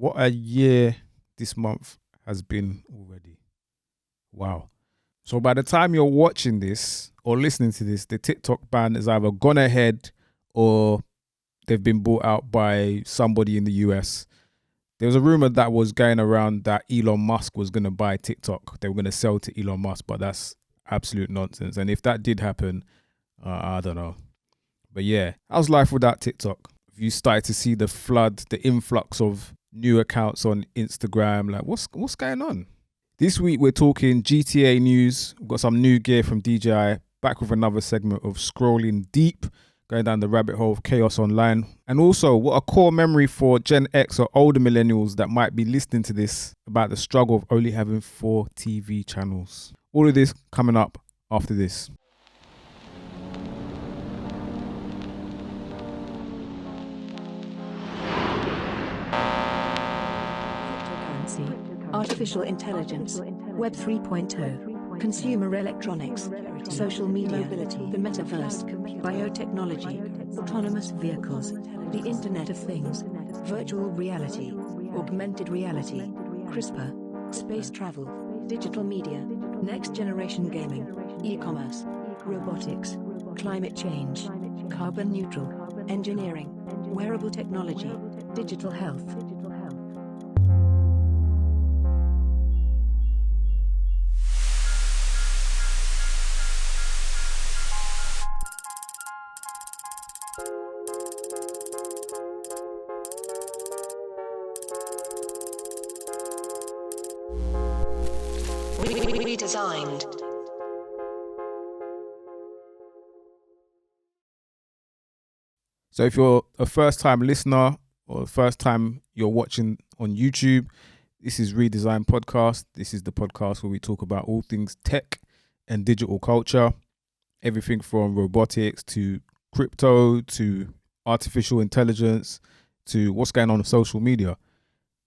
What a year this month has been already. Wow. So by the time you're watching this or listening to this, the TikTok ban has either gone ahead or they've been bought out by somebody in the US. There was a rumor that was going around that Elon Musk was going to buy TikTok. They were going to sell to Elon Musk, but that's absolute nonsense. And if that did happen, I don't know. But yeah, how's life without TikTok? Have you started to see the flood, the influx of new accounts on Instagram? Like, what's going on? This week we're talking GTA news. We've got some new gear from DJI, back with another segment of scrolling deep, going down the rabbit hole of chaos online. And also, what a core memory for Gen X or older millennials that might be listening to this about the struggle of only having 4 TV channels. All of this coming up after this. Artificial intelligence, Web 3.0, consumer electronics, social media, the metaverse, biotechnology, autonomous vehicles, the Internet of Things, virtual reality, augmented reality, CRISPR, space travel, digital media, next generation gaming, e-commerce, robotics, climate change, carbon neutral, engineering, wearable technology, digital health. Redesigned. So if you're a first-time listener or the first time you're watching on YouTube, this is Redesigned Podcast. This is the podcast where we talk about all things tech and digital culture, everything from robotics to crypto to artificial intelligence to what's going on social media.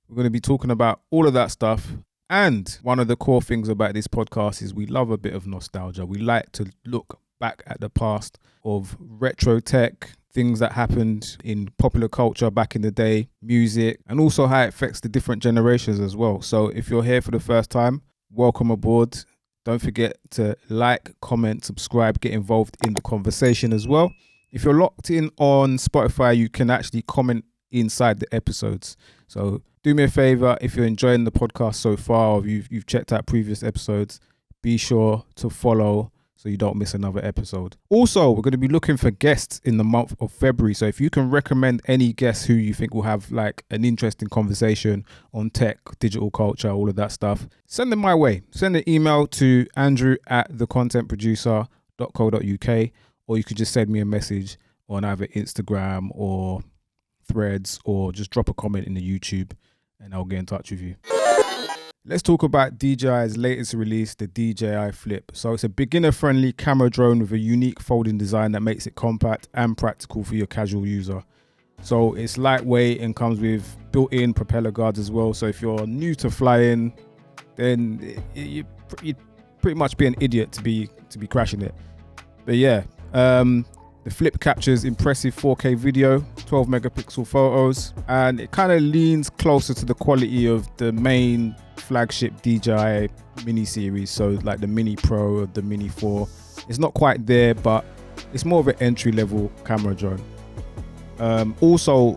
We're going to be talking about all of that stuff. And one of the core things about this podcast is we love a bit of nostalgia. We like to look back at the past of retro tech, things that happened in popular culture back in the day, music, and also how it affects the different generations as well. So if you're here for the first time, welcome aboard. Don't forget to like, comment, subscribe, get involved in the conversation as well. If you're locked in on Spotify, you can actually comment inside the episodes. So do me a favor, if you're enjoying the podcast so far, or you've checked out previous episodes, be sure to follow so you don't miss another episode. Also, we're going to be looking for guests in the month of February. So if you can recommend any guests who you think will have like an interesting conversation on tech, digital culture, all of that stuff, send them my way. Send an email to andrew@thecontentproducer.co.uk, or you could just send me a message on either Instagram or Threads, or just drop a comment in the YouTube and I'll get in touch with you. Let's talk about DJI's latest release, the DJI Flip. So it's a beginner-friendly camera drone with a unique folding design that makes it compact and practical for your casual user. So it's lightweight and comes with built-in propeller guards as well. So if you're new to flying, then you'd pretty much be an idiot to be crashing it. But yeah, the Flip captures impressive 4K video, 12 megapixel photos, and it kind of leans closer to the quality of the main flagship DJI mini series. So like the Mini Pro or the Mini 4. It's not quite there, but it's more of an entry level camera drone. Also,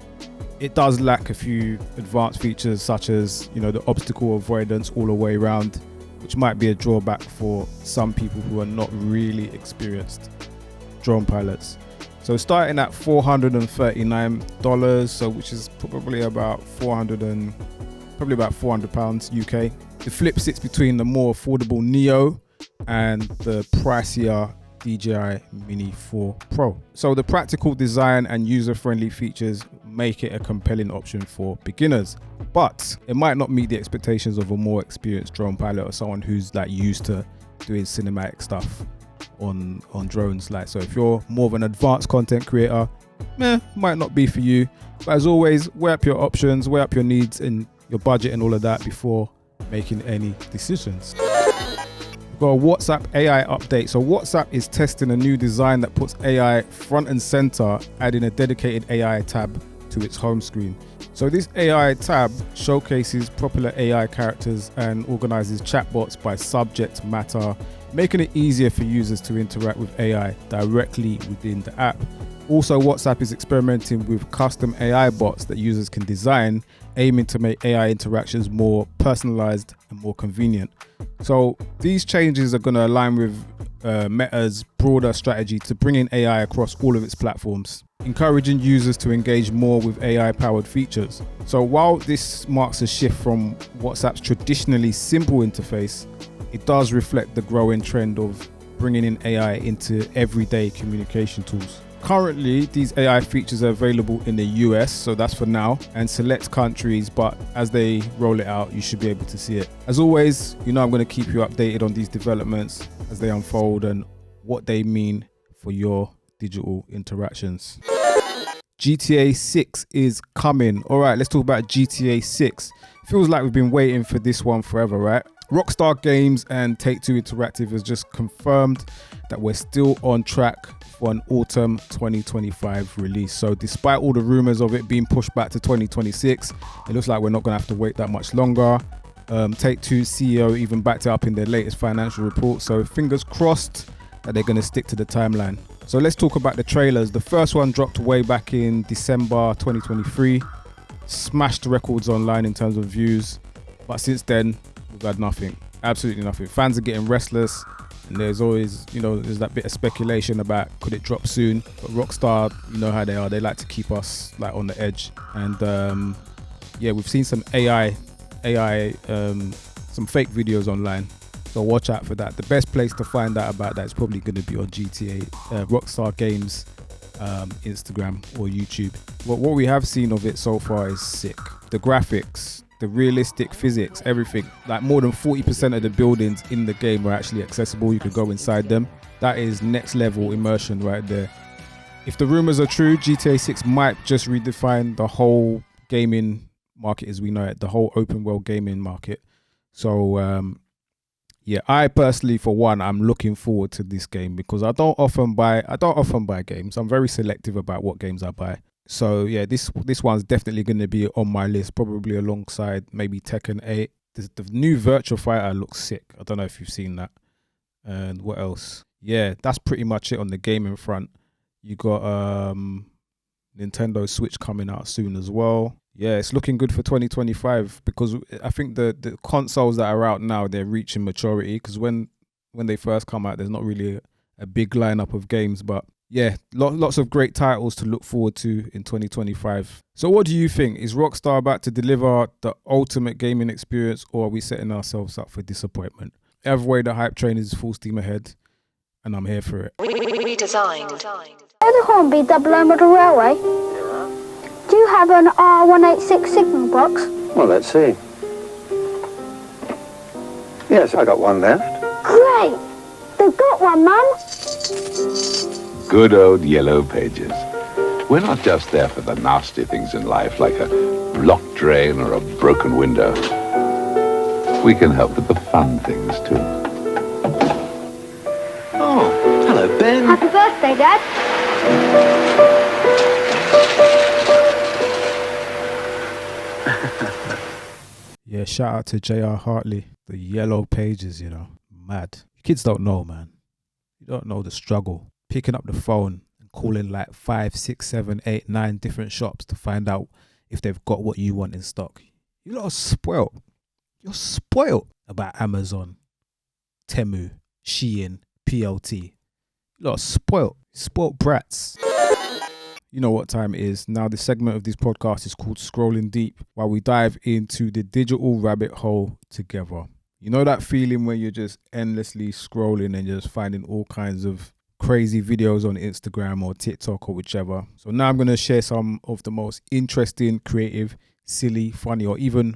it does lack a few advanced features such as, the obstacle avoidance all the way around, which might be a drawback for some people who are not really experienced drone pilots. So starting at $439, so which is probably about £400 UK. The Flip sits between the more affordable Neo and the pricier DJI Mini 4 Pro. So the practical design and user-friendly features make it a compelling option for beginners, but it might not meet the expectations of a more experienced drone pilot or someone who's like used to doing cinematic stuff on drones. Like, so if you're more of an advanced content creator, might not be for you. But as always, weigh up your options, weigh up your needs and your budget and all of that before making any decisions. We've got a WhatsApp AI update. So WhatsApp is testing a new design that puts AI front and center, adding a dedicated AI tab to its home screen. So this AI tab showcases popular AI characters and organizes chatbots by subject matter, making it easier for users to interact with AI directly within the app. Also, WhatsApp is experimenting with custom AI bots that users can design, aiming to make AI interactions more personalized and more convenient. So these changes are going to align with Meta's broader strategy to bring in AI across all of its platforms, encouraging users to engage more with AI-powered features. So while this marks a shift from WhatsApp's traditionally simple interface, it does reflect the growing trend of bringing in AI into everyday communication tools. Currently, these AI features are available in the US, so that's for now, and select countries, but as they roll it out, you should be able to see it. As always, I'm going to keep you updated on these developments as they unfold and what they mean for your digital interactions. GTA 6 is coming. All right, let's talk about GTA 6. Feels like we've been waiting for this one forever, right? Rockstar Games and Take-Two Interactive has just confirmed that we're still on track for an autumn 2025 release. So despite all the rumors of it being pushed back to 2026, it looks like we're not going to have to wait that much longer. Take-Two CEO even backed it up in their latest financial report. So fingers crossed that they're going to stick to the timeline. So let's talk about the trailers. The first one dropped way back in December 2023. Smashed records online in terms of views. But since then, we've had nothing. Absolutely nothing. Fans are getting restless. And there's always, there's that bit of speculation about could it drop soon. But Rockstar, you know how they are. They like to keep us like on the edge. And we've seen some AI, some fake videos online. So watch out for that. The best place to find out about that is probably going to be on GTA, Rockstar Games, Instagram or YouTube. What we have seen of it so far is sick. The graphics, the realistic physics, everything. Like more than 40% of the buildings in the game are actually accessible. You could go inside them. That is next level immersion right there. If the rumors are true, GTA 6 might just redefine the whole gaming market as we know it, the whole open world gaming market. So I personally, for one, I'm looking forward to this game because I don't often buy games. I'm very selective about what games I buy. So yeah, this one's definitely going to be on my list, probably alongside maybe Tekken 8. The new Virtua Fighter looks sick. I don't know if you've seen that. And what else? Yeah, that's pretty much it on the gaming front. You got Nintendo Switch coming out soon as well. Yeah, it's looking good for 2025 because I think the consoles that are out now, they're reaching maturity because when they first come out, there's not really a big lineup of games. But yeah, lots of great titles to look forward to in 2025. So what do you think? Is Rockstar about to deliver the ultimate gaming experience, or are we setting ourselves up for disappointment? Either way, the hype train is full steam ahead, and I'm here for it. Redesigned. The Hornby double O model railway. Do you have an R186 signal box? Well, let's see. Yes, I got one left. Great! They've got one, Mum. Good old yellow pages. We're not just there for the nasty things in life, like a blocked drain or a broken window. We can help with the fun things, too. Oh, hello, Ben. Happy birthday, Dad. Yeah, shout out to J.R. Hartley. The yellow pages, mad. Kids don't know, man. You don't know the struggle. Picking up the phone and calling like 5, 6, 7, 8, 9 different shops to find out if they've got what you want in stock. You lot are spoiled. You're spoiled about Amazon, Temu, Shein, PLT. You lot are spoiled. Spoiled brats. You know what time it is. Now the segment of this podcast is called Scrolling Deep, while we dive into the digital rabbit hole together. You know that feeling when you're just endlessly scrolling and just finding all kinds of crazy videos on Instagram or TikTok or whichever. So now I'm going to share some of the most interesting, creative, silly, funny, or even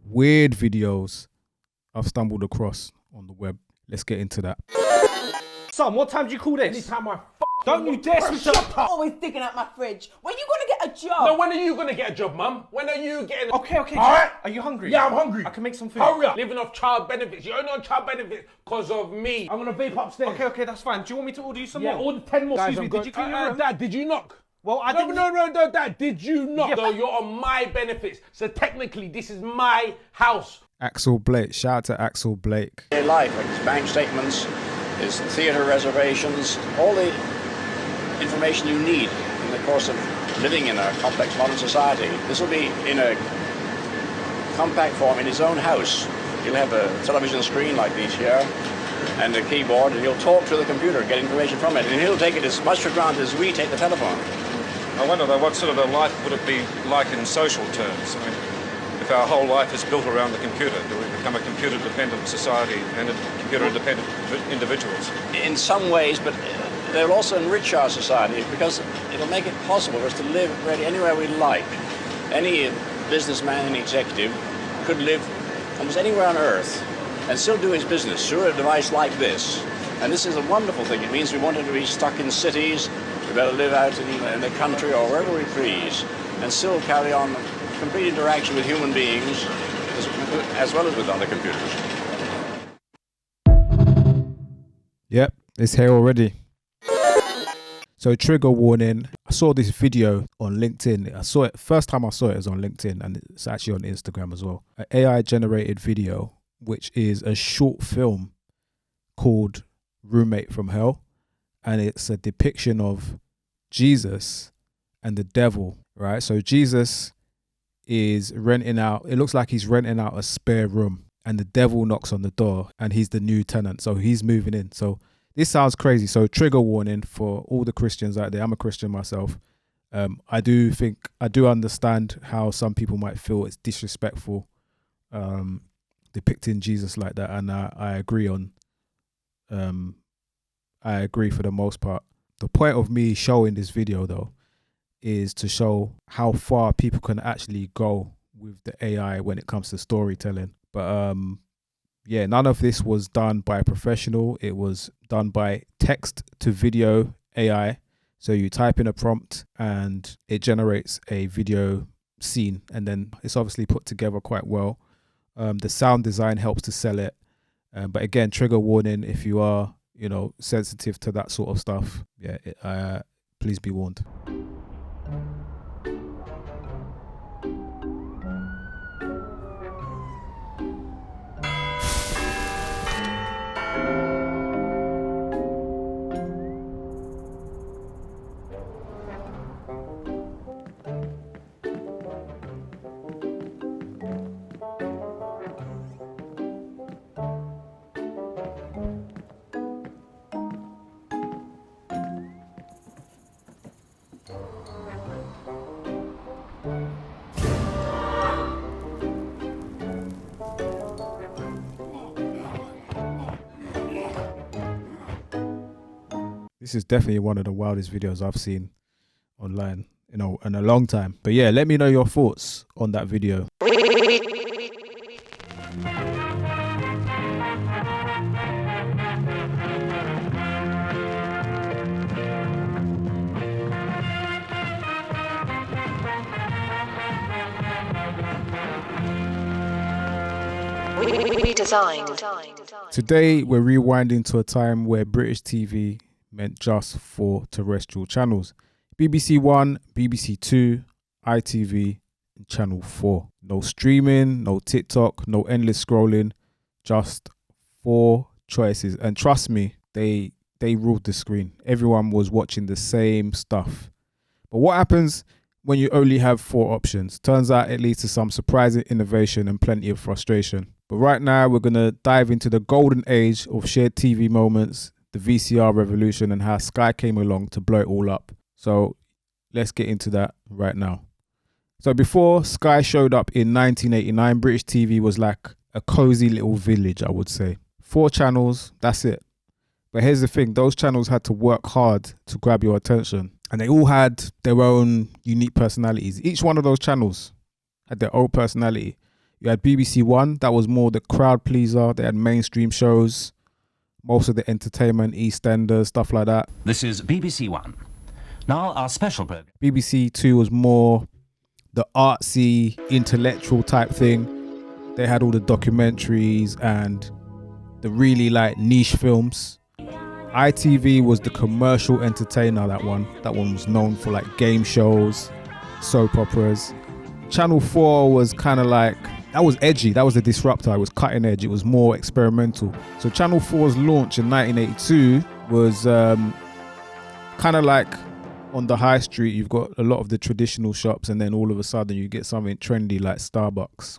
weird videos I've stumbled across on the web. Let's get into that. Son, what time do you call this? Anytime I Don't you dare switch up. always digging out my fridge. When you gonna get a job? No, when are you gonna get a job, Mum? When are you getting... Okay. All right? Are you hungry? Yeah, I'm hungry. I can make some food. Hurry up. Living off child benefits. You're only on child benefits because of me. I'm gonna vape upstairs. Okay, that's fine. Do you want me to order you some Yeah, more? order 10 more. Excuse me, did you clean your room? Dad, did you knock? Well, I didn't. No, Dad. Did you not? Yeah, No, you're on my benefits. So technically, this is my house. Axel Blake. Shout out to Axel Blake. Life, like his bank statements, his theatre reservations, all the information you need in the course of living in a complex modern society. This will be in a compact form in his own house. He'll have a television screen like these here and a keyboard, and he'll talk to the computer, get information from it, and he'll take it as much for granted as we take the telephone. I wonder, though, what sort of a life would it be like in social terms? I mean, if our whole life is built around the computer, do we become a computer-dependent society and computer-dependent individuals? In some ways, but they'll also enrich our society because it'll make it possible for us to live really anywhere we like. Any businessman and executive could live almost anywhere on Earth and still do his business through a device like this. And this is a wonderful thing. It means we want to be stuck in cities, we better live out in the country or wherever we please, and still carry on complete interaction with human beings as well as with other computers. Yep, it's here already. So trigger warning, I saw this video on LinkedIn. First time I saw it was on LinkedIn, and it's actually on Instagram as well. An AI generated video, which is a short film called Roommate from Hell. And it's a depiction of Jesus and the devil, right? So Jesus is renting out, it looks like he's renting out a spare room, and the devil knocks on the door and he's the new tenant. So he's moving in. So this sounds crazy. So trigger warning for all the Christians out there. I'm a Christian myself. I do understand how some people might feel it's disrespectful depicting Jesus like that, and I agree for the most part. The point of me showing this video though is to show how far people can actually go with the AI when it comes to storytelling. But yeah, none of this was done by a professional. It was done by text to video AI. So you type in a prompt and it generates a video scene, and then it's obviously put together quite well. The sound design helps to sell it. But again, trigger warning if you are, sensitive to that sort of stuff. Yeah, please be warned. This is definitely one of the wildest videos I've seen online, in a long time. But yeah, let me know your thoughts on that video. Redesigned. Today, we're rewinding to a time where British TV meant just for terrestrial channels. BBC One, BBC Two, ITV, and Channel 4. No streaming, no TikTok, no endless scrolling, just 4 choices. And trust me, they ruled the screen. Everyone was watching the same stuff. But what happens when you only have 4 options? Turns out it leads to some surprising innovation and plenty of frustration. But right now, we're going to dive into the golden age of shared TV moments, the VCR revolution, and how Sky came along to blow it all up. So let's get into that right now. So before Sky showed up in 1989, British TV was like a cozy little village, I would say. 4 channels, that's it. But here's the thing, those channels had to work hard to grab your attention. And they all had their own unique personalities. Each one of those channels had their own personality. You had BBC One, that was more the crowd pleaser. They had mainstream shows, most of the entertainment, EastEnders, stuff like that. This is BBC One. Now our special program. BBC Two was more the artsy, intellectual type thing. They had all the documentaries and the really niche films. ITV was the commercial entertainer, that one. That one was known for like game shows, soap operas. Channel 4 was kind of like, that was edgy, that was the disruptor, it was cutting edge, it was more experimental. So Channel 4's launch in 1982 was kind of like on the high street, you've got a lot of the traditional shops, and then all of a sudden you get something trendy like Starbucks.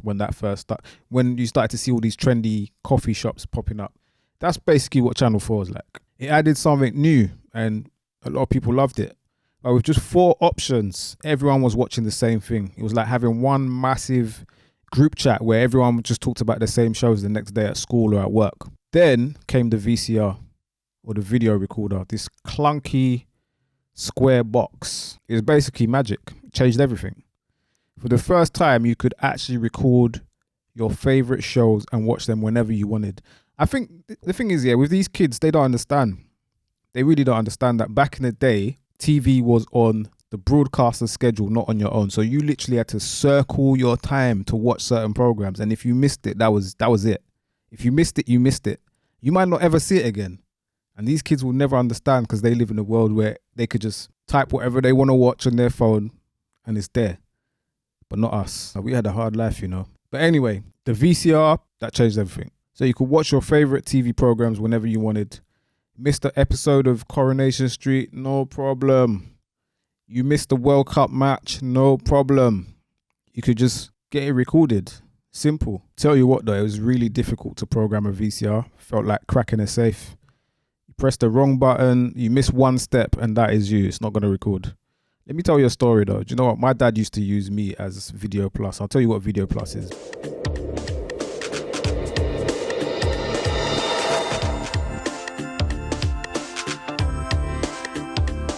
When you started to see all these trendy coffee shops popping up, that's basically what Channel 4 is like. It added something new and a lot of people loved it. But with just 4 options, everyone was watching the same thing. It was like having one massive group chat where everyone just talked about the same shows the next day at school or at work. Then came the VCR, or the video recorder, this clunky square box. It was basically magic. It changed everything. For the first time, you could actually record your favorite shows and watch them whenever you wanted. I think the thing is, with these kids, they don't understand. They really don't understand that back in the day, TV was on the broadcaster's schedule, not on your own. So you literally had to circle your time to watch certain programs. And if you missed it, that was it. If you missed it, you missed it. You might not ever see it again. And these kids will never understand because they live in a world where they could just type whatever they want to watch on their phone and it's there. But not us. We had a hard life, But anyway, the VCR, that changed everything. So you could watch your favorite TV programs whenever you wanted. Missed an episode of Coronation Street, no problem. You missed the World Cup match, no problem. You could just get it recorded. Simple. Tell you what though, it was really difficult to program a VCR. Felt like cracking a safe. You press the wrong button, you miss one step, and that is you. It's not going to record. Let me tell you a story though. Do you know what? My dad used to use me as VideoPlus. I'll tell you what VideoPlus is.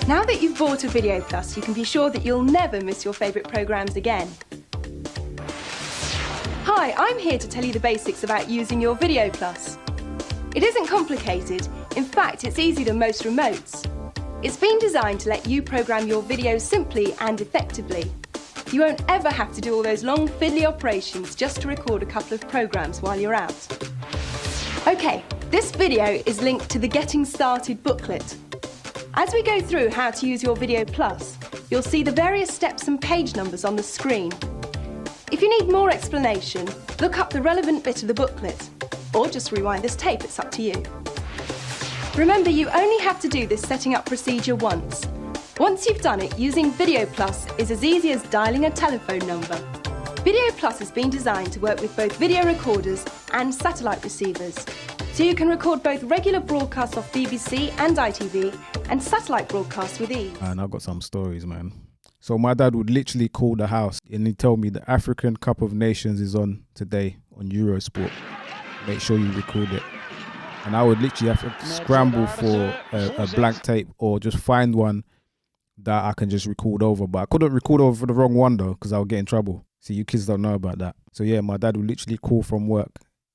Now that you've bought a VideoPlus, you can be sure that you'll never miss your favourite programmes again. Hi, I'm here to tell you the basics about using your VideoPlus. It isn't complicated. In fact, it's easier than most remotes. It's been designed to let you program your videos simply and effectively. You won't ever have to do all those long fiddly operations just to record a couple of programmes while you're out. OK, this video is linked to the Getting Started booklet. As we go through how to use your VideoPlus, you'll see the various steps and page numbers on the screen. If you need more explanation, look up the relevant bit of the booklet, or just rewind this tape, it's up to you. Remember, you only have to do this setting up procedure once. Once you've done it, using VideoPlus is as easy as dialing a telephone number. VideoPlus has been designed to work with both video recorders and satellite receivers, so you can record both regular broadcasts off BBC and ITV and satellite broadcasts with ease. And I've got some stories, man. So my dad would literally call the house and he'd tell me the African Cup of Nations is on today on Eurosport. Make sure you record it. And I would literally have to scramble for a blank tape or just find one that I can just record over. But I couldn't record over the wrong one though, because I would get in trouble. See, you kids don't know about that. So yeah, my dad would literally call from work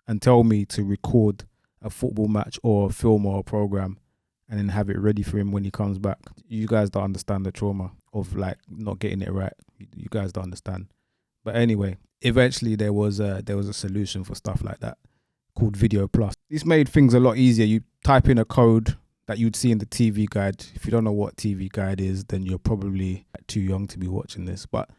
and tell me to record a football match or a film or a program and then have it ready for him when he comes back. You guys don't understand the trauma of like not getting it right. You guys don't understand. But anyway, eventually there was a solution for stuff like that called VideoPlus. This made things a lot easier. You type in a code that you'd see in the TV guide. If you don't know what TV guide is, then you're probably too young to be watching this, but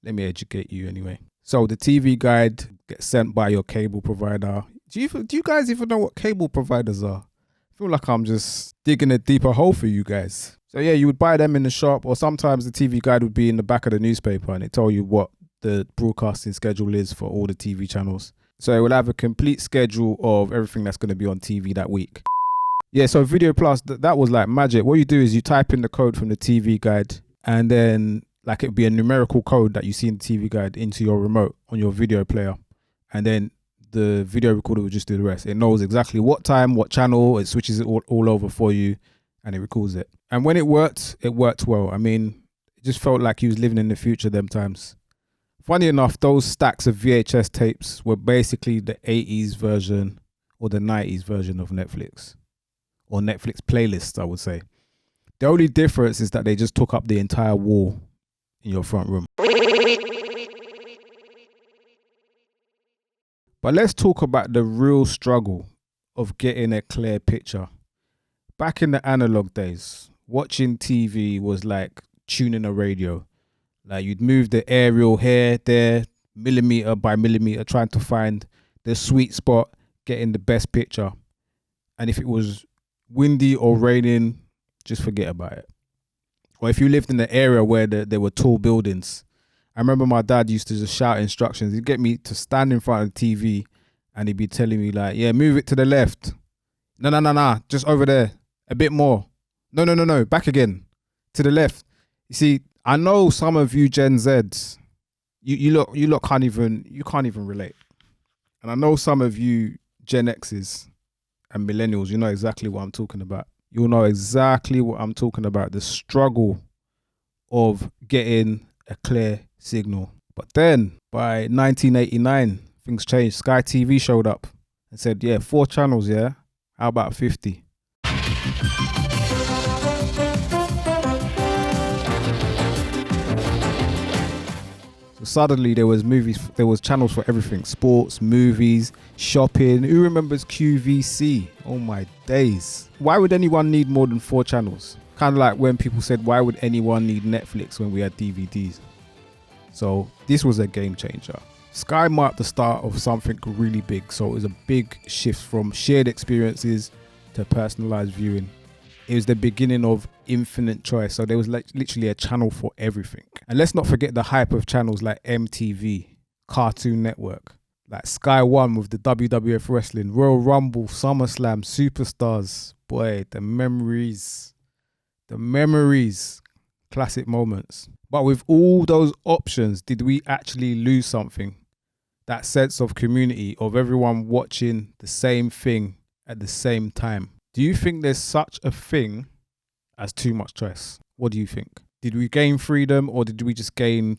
let me educate you anyway. So the TV guide gets sent by your cable provider. Do you guys even know what cable providers are? I feel like I'm just digging a deeper hole for you guys. So yeah, you would buy them in the shop, or sometimes the TV guide would be in the back of the newspaper and it tell you what the broadcasting schedule is for all the TV channels. So it will have a complete schedule of everything that's going to be on TV that week. Yeah, so VideoPlus, that was like magic. What you do is you type in the code from the TV guide and then like it'd be a numerical code that you see in the TV guide into your remote on your video player. And then the video recorder will just do the rest. It knows exactly what time, what channel, it switches it all over for you and it records it. And when it worked well. I mean, it just felt like he was living in the future them times. Funny enough, those stacks of VHS tapes were basically the 80s version or the 90s version of Netflix. Or Netflix playlists, I would say. The only difference is that they just took up the entire wall in your front room. But let's talk about the real struggle of getting a clear picture. back in the analog days, watching TV was like tuning a radio. Like you'd move the aerial here, there, millimeter by millimeter, trying to find the sweet spot, getting the best picture. And if it was windy or raining, just forget about it. Or if you lived in an area where there were tall buildings, I remember my dad used to just shout instructions. He'd get me to stand in front of the TV and he'd be telling me like, yeah, move it to the left. No, just over there. A bit more. No, back again. To the left. You see, I know some of you Gen Zs, you lot can't even relate. And I know some of you Gen X's and millennials, you know exactly what I'm talking about. You'll know exactly what I'm talking about. The struggle of getting a clear signal. But then by 1989, things changed. Sky TV showed up and said, yeah, 4 channels, yeah? How about 50? So suddenly there was channels for everything. Sports, movies, shopping. Who remembers QVC? Oh my days. Why would anyone need more than 4 channels? Kind of like when people said, why would anyone need Netflix when we had DVDs? So this was a game changer. Sky marked the start of something really big. So it was a big shift from shared experiences to personalized viewing. It was the beginning of infinite choice. So there was literally a channel for everything. And let's not forget the hype of channels like MTV, Cartoon Network, like Sky One with the WWF Wrestling, Royal Rumble, SummerSlam, Superstars. Boy, the memories, classic moments. But with all those options, did we actually lose something? That sense of community, of everyone watching the same thing at the same time. Do you think there's such a thing as too much choice? What do you think? Did we gain freedom or did we just gain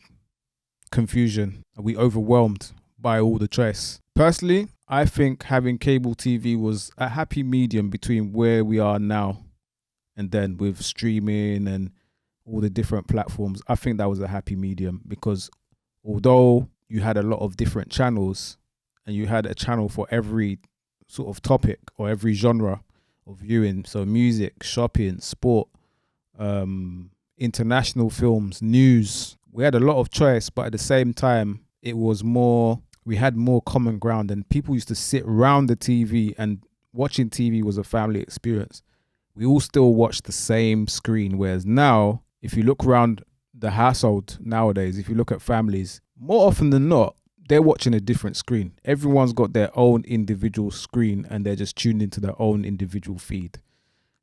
confusion? Are we overwhelmed by all the choice? Personally, I think having cable TV was a happy medium between where we are now and then with streaming and all the different platforms. I think that was a happy medium because although you had a lot of different channels and you had a channel for every sort of topic or every genre of viewing, so music, shopping, sport, international films, news, we had a lot of choice, but at the same time we had more common ground, and people used to sit around the TV, and watching TV was a family experience. We all still watch the same screen, whereas now if you look around the household nowadays, if you look at families, more often than not, they're watching a different screen. Everyone's got their own individual screen and they're just tuned into their own individual feed.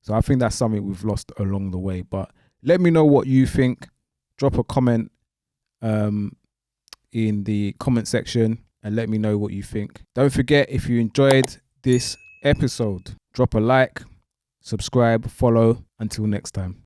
So I think that's something we've lost along the way. But let me know what you think. Drop a comment in the comment section and let me know what you think. Don't forget, if you enjoyed this episode, drop a like, subscribe, follow. Until next time.